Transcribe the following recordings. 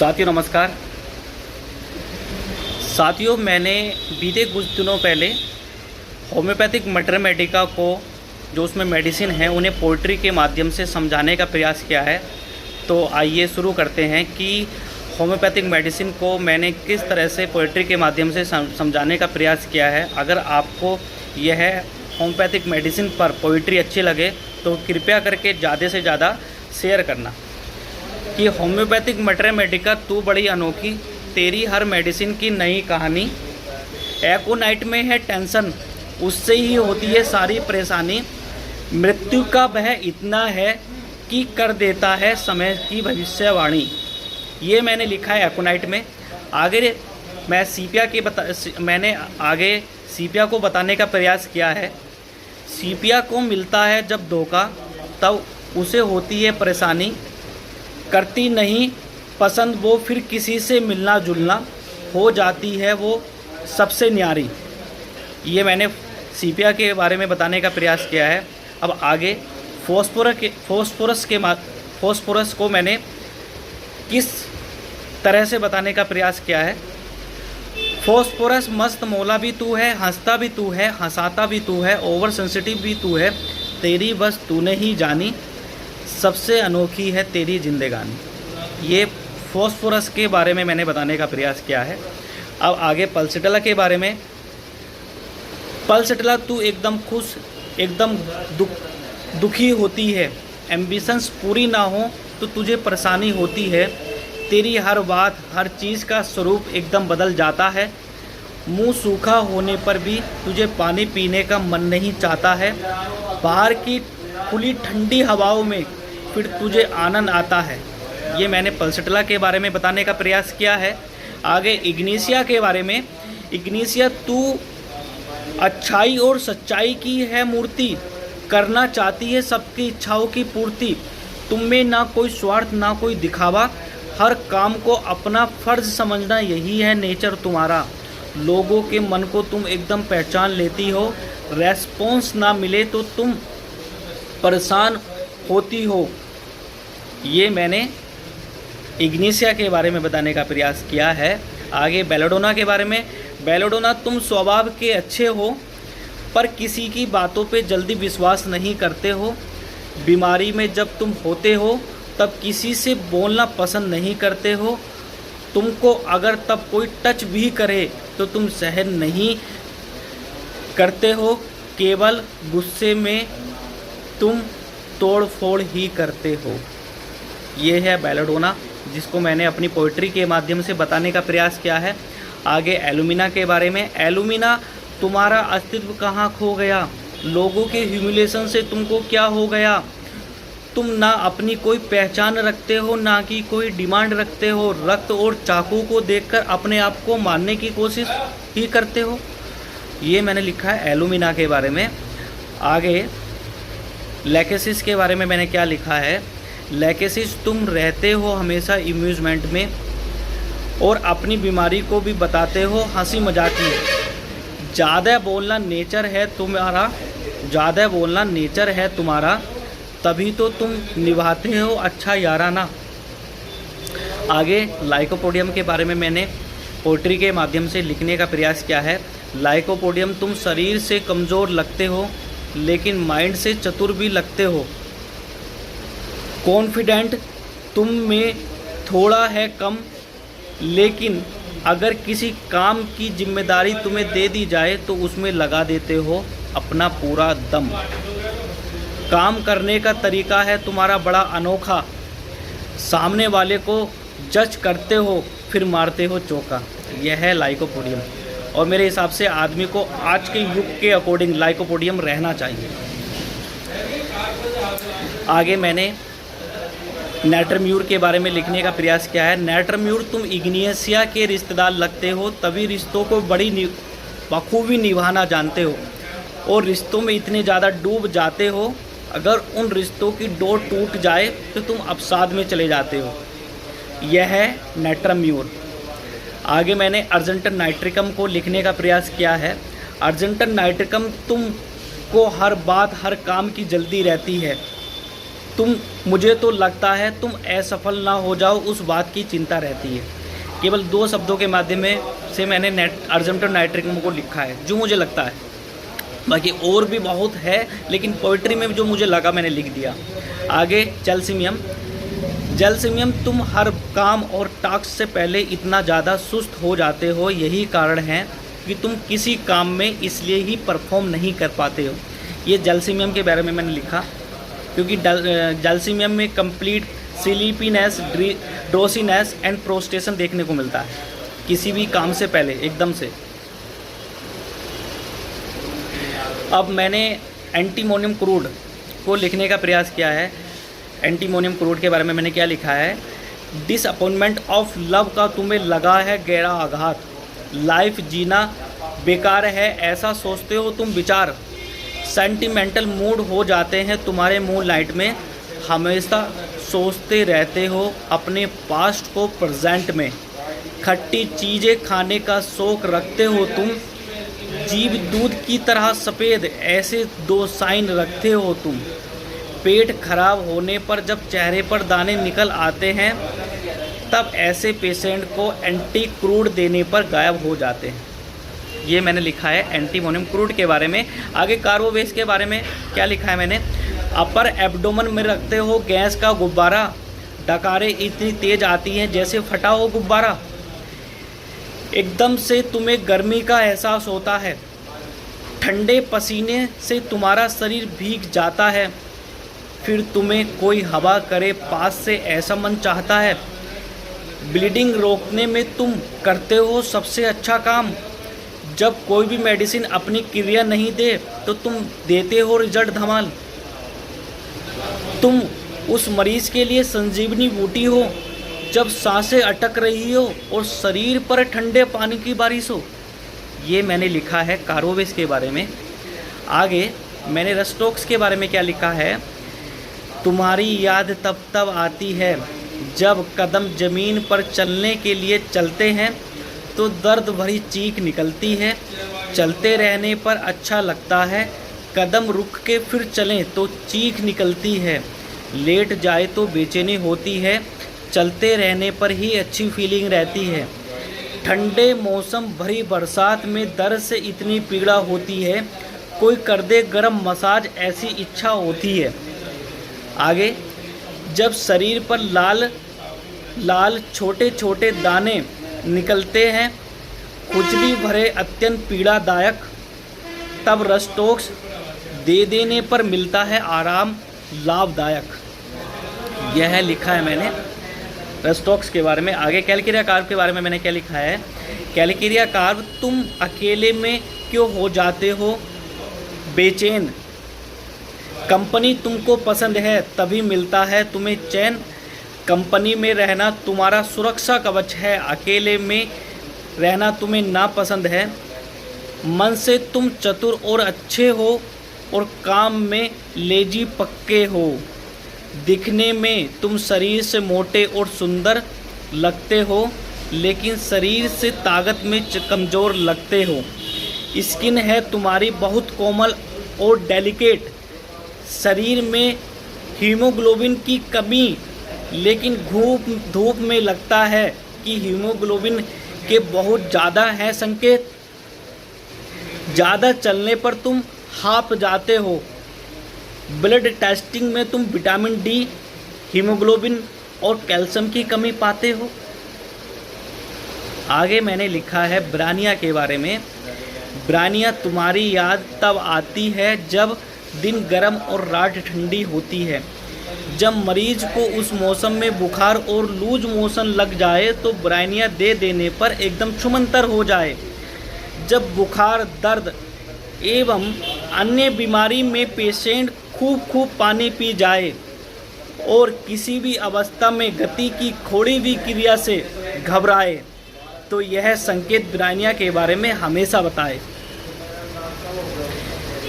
साथियों नमस्कार। साथियों मैंने बीते कुछ दिनों पहले होम्योपैथिक मटर मेडिका को जो उसमें मेडिसिन है उन्हें पोल्ट्री के माध्यम से समझाने का प्रयास किया है। तो आइए शुरू करते हैं कि होम्योपैथिक मेडिसिन को मैंने किस तरह से पोल्ट्री के माध्यम से समझाने का प्रयास किया है। अगर आपको यह होम्योपैथिक मेडिसिन पर पोल्ट्री अच्छी लगे तो कृपया करके ज़्यादा से ज़्यादा शेयर करना कि होम्योपैथिक मटर मेडिका तू बड़ी अनोखी, तेरी हर मेडिसिन की नई कहानी। एकोनाइट में है टेंशन, उससे ही होती है सारी परेशानी। मृत्यु का भय इतना है कि कर देता है समय की भविष्यवाणी। ये मैंने लिखा है एकोनाइट में। आगे मैं मैंने आगे सीपिया को बताने का प्रयास किया है। सीपिया को मिलता है जब धोखा तब उसे होती है परेशानी। करती नहीं पसंद वो फिर किसी से मिलना जुलना, हो जाती है वो सबसे न्यारी। ये मैंने सीपिया के बारे में बताने का प्रयास किया है। अब आगे फॉस्फोरस को मैंने किस तरह से बताने का प्रयास किया है। फॉस्फोरस मस्त मौला भी तू है, हंसता भी तू है, हंसाता भी तू है, ओवर सेंसिटिव भी तू है, तेरी बस तूने ही जानी, सबसे अनोखी है तेरी जिंदगानी। ये फॉस्फोरस के बारे में मैंने बताने का प्रयास किया है। अब आगे पल्सेटला के बारे में। पल्सेटला तू एकदम खुश, एकदम दुखी होती है। एम्बिशंस पूरी ना हो तो तुझे परेशानी होती है। तेरी हर बात हर चीज़ का स्वरूप एकदम बदल जाता है। मुंह सूखा होने पर भी तुझे पानी पीने का मन नहीं चाहता है। बाहर की खुली ठंडी हवाओं में फिर तुझे आनंद आता है। ये मैंने पल्सेटला के बारे में बताने का प्रयास किया है। आगे इग्निशिया के बारे में। इग्निशिया तू अच्छाई और सच्चाई की है मूर्ति, करना चाहती है सबकी इच्छाओं की पूर्ति। तुम में ना कोई स्वार्थ ना कोई दिखावा, हर काम को अपना फर्ज समझना यही है नेचर तुम्हारा। लोगों के मन को तुम एकदम पहचान लेती हो। रेस्पॉन्स ना मिले तो तुम परेशान होती हो। ये मैंने इग्निशिया के बारे में बताने का प्रयास किया है। आगे बेलाडोना के बारे में। बेलाडोना तुम स्वभाव के अच्छे हो पर किसी की बातों पे जल्दी विश्वास नहीं करते हो। बीमारी में जब तुम होते हो तब किसी से बोलना पसंद नहीं करते हो। तुमको अगर तब कोई टच भी करे तो तुम सहन नहीं करते हो। केवल गुस्से में तुम तोड़ फोड़ ही करते हो। ये है बेलाडोना, जिसको मैंने अपनी पोइट्री के माध्यम से बताने का प्रयास किया है। आगे एलुमिना के बारे में। एलुमिना तुम्हारा अस्तित्व कहाँ खो गया, लोगों के ह्यूमिलेशन से तुमको क्या हो गया। तुम ना अपनी कोई पहचान रखते हो ना कि कोई डिमांड रखते हो। रक्त और चाकू को देखकर अपने आप को मारने की कोशिश ही करते हो। ये मैंने लिखा है एलुमिना के बारे में। आगे लैकेसिस के बारे में मैंने क्या लिखा है। लैकेसिस तुम रहते हो हमेशा इम्यूजमेंट में और अपनी बीमारी को भी बताते हो हंसी मजाक में। ज़्यादा बोलना नेचर है तुम्हारा, तभी तो तुम निभाते हो अच्छा याराना। आगे लाइकोपोडियम के बारे में मैंने पोएट्री के माध्यम से लिखने का प्रयास किया है। लाइकोपोडियम तुम शरीर से कमज़ोर लगते हो लेकिन माइंड से चतुर भी लगते हो। कॉन्फिडेंट तुम में थोड़ा है कम, लेकिन अगर किसी काम की जिम्मेदारी तुम्हें दे दी जाए तो उसमें लगा देते हो अपना पूरा दम। काम करने का तरीका है तुम्हारा बड़ा अनोखा। सामने वाले को जज करते हो फिर मारते हो चौका। यह है लाइकोपोडियम और मेरे हिसाब से आदमी को आज के युग के अकॉर्डिंग लाइकोपोडियम रहना चाहिए। आगे मैंने नेटरम्यूर के बारे में लिखने का प्रयास किया है। नेटरम्यूर तुम इग्निशिया के रिश्तेदार लगते हो, तभी रिश्तों को बड़ी बखूबी निभाना जानते हो और रिश्तों में इतने ज़्यादा डूब जाते हो। अगर उन रिश्तों की डोर टूट जाए तो तुम अवसाद में चले जाते हो। यह है नेटरम्यूर। आगे मैंने अर्जेंटन नाइट्रिकम को लिखने का प्रयास किया है। अर्जेंटन नाइट्रिकम तुम को हर बात हर काम की जल्दी रहती है। मुझे तो लगता है तुम असफल ना हो जाओ, उस बात की चिंता रहती है। केवल 2 शब्दों के माध्यम से मैंने अर्जेंटो नाइट्रिकम को लिखा है, जो मुझे लगता है। बाकी और भी बहुत है, लेकिन पोइट्री में जो मुझे लगा मैंने लिख दिया। आगे जलसिमियम, तुम हर काम और टास्क से पहले इतना ज़्यादा सुस्त हो जाते हो, यही कारण है कि तुम किसी काम में इसलिए ही परफॉर्म नहीं कर पाते हो। ये जलसिमियम के बारे में मैंने लिखा, क्योंकि जलसिमियम में कंप्लीट स्लीपीनेस, ड्रोसीनेस एंड प्रोस्टेशन देखने को मिलता है किसी भी काम से पहले एकदम से। अब मैंने एंटीमोनियम क्रूड को लिखने का प्रयास किया है। एंटीमोनियम क्रूड के बारे में मैंने क्या लिखा है? डिसअपॉइंटमेंट ऑफ लव का तुम्हें लगा है गहरा आघात, लाइफ जीना बेकार है ऐसा सोचते हो तुम विचार, सेंटिमेंटल मूड हो जाते हैं तुम्हारे मूड लाइट में, हमेशा सोचते रहते हो अपने पास्ट को प्रेजेंट में, खट्टी चीज़ें खाने का शौक़ रखते हो तुम, जीभ दूध की तरह सफ़ेद ऐसे 2 साइन रखते हो तुम, पेट खराब होने पर जब चेहरे पर दाने निकल आते हैं तब ऐसे पेशेंट को एंटी क्रूड देने पर गायब हो जाते हैं। ये मैंने लिखा है एंटीमोनियम क्रूड के बारे में। आगे कार्बोवेस के बारे में क्या लिखा है मैंने? अपर एब्डोमेन में रखते हो गैस का गुब्बारा, डकारें इतनी तेज आती हैं जैसे फटा हो गुब्बारा, एकदम से तुम्हें गर्मी का एहसास होता है, ठंडे पसीने से तुम्हारा शरीर भीग जाता है, फिर तुम्हें कोई हवा करे पास से ऐसा मन चाहता है, ब्लीडिंग रोकने में तुम करते हो सबसे अच्छा काम, जब कोई भी मेडिसिन अपनी क्रिया नहीं दे तो तुम देते हो रिजल्ट धमाल, तुम उस मरीज के लिए संजीवनी बूटी हो जब सांसें अटक रही हो और शरीर पर ठंडे पानी की बारिश हो। ये मैंने लिखा है कार्बोवेस के बारे में। आगे मैंने रस्टोक्स के बारे में क्या लिखा है? तुम्हारी याद तब आती है जब कदम ज़मीन पर चलने के लिए चलते हैं तो दर्द भरी चीख निकलती है, चलते रहने पर अच्छा लगता है, कदम रुक के फिर चलें तो चीख निकलती है, लेट जाए तो बेचैनी होती है, चलते रहने पर ही अच्छी फीलिंग रहती है, ठंडे मौसम भरी बरसात में दर्द से इतनी पीड़ा होती है, कोई कर दे गरम मसाज ऐसी इच्छा होती है। आगे जब शरीर पर लाल लाल छोटे छोटे दाने निकलते हैं, खुजली भरे अत्यंत पीड़ादायक, तब रस्टोक्स दे देने पर मिलता है आराम लाभदायक। यह लिखा है मैंने रस्टोक्स के बारे में। आगे कैलकेरिया कार्ब के बारे में मैंने क्या लिखा है? कैलकेरिया कार्ब, तुम अकेले में क्यों हो जाते हो बेचैन, कंपनी तुमको पसंद है तभी मिलता है तुम्हें चैन, कंपनी में रहना तुम्हारा सुरक्षा कवच है, अकेले में रहना तुम्हें नापसंद है, मन से तुम चतुर और अच्छे हो और काम में लेजी पक्के हो, दिखने में तुम शरीर से मोटे और सुंदर लगते हो लेकिन शरीर से ताकत में कमज़ोर लगते हो, स्किन है तुम्हारी बहुत कोमल और डेलिकेट, शरीर में हीमोग्लोबिन की कमी, लेकिन धूप में लगता है कि हीमोग्लोबिन के बहुत ज़्यादा हैं संकेत, ज़्यादा चलने पर तुम हांफ जाते हो, ब्लड टेस्टिंग में तुम विटामिन डी, हीमोग्लोबिन और कैल्शियम की कमी पाते हो। आगे मैंने लिखा है ब्रानिया के बारे में। ब्रानिया, तुम्हारी याद तब आती है जब दिन गर्म और रात ठंडी होती है, जब मरीज को उस मौसम में बुखार और लूज मोशन लग जाए तो ब्रानिया दे देने पर एकदम छुमंतर हो जाए, जब बुखार, दर्द एवं अन्य बीमारी में पेशेंट खूब पानी पी जाए और किसी भी अवस्था में गति की खोड़ी हुई क्रिया से घबराए तो यह संकेत ब्रानिया के बारे में हमेशा बताए।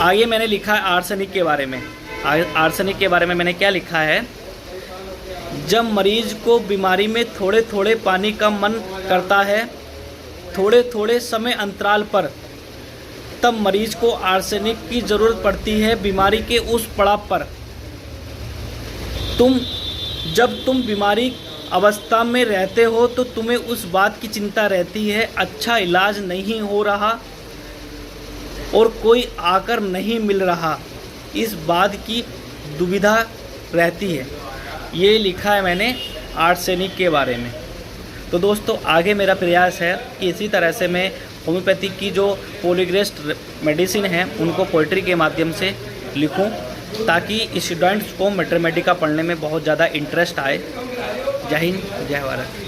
आगे मैंने लिखा है आर्सेनिक के बारे में। आर्सेनिक के बारे में मैंने क्या लिखा है? जब मरीज को बीमारी में थोड़े थोड़े पानी का मन करता है थोड़े थोड़े समय अंतराल पर, तब मरीज को आर्सेनिक की ज़रूरत पड़ती है बीमारी के उस पड़ाव पर। जब तुम बीमारी अवस्था में रहते हो तो तुम्हें उस बात की चिंता रहती है, अच्छा इलाज नहीं हो रहा और कोई आकर नहीं मिल रहा, इस बात की दुविधा रहती है। ये लिखा है मैंने आर्सेनिक के बारे में। तो दोस्तों आगे मेरा प्रयास है कि इसी तरह से मैं होम्योपैथिक की जो पॉलीग्रेस्ट मेडिसिन है उनको पोइट्री के माध्यम से लिखूं, ताकि स्टूडेंट्स को मैथमेटिका पढ़ने में बहुत ज़्यादा इंटरेस्ट आए। जय हिंद, जय भारत।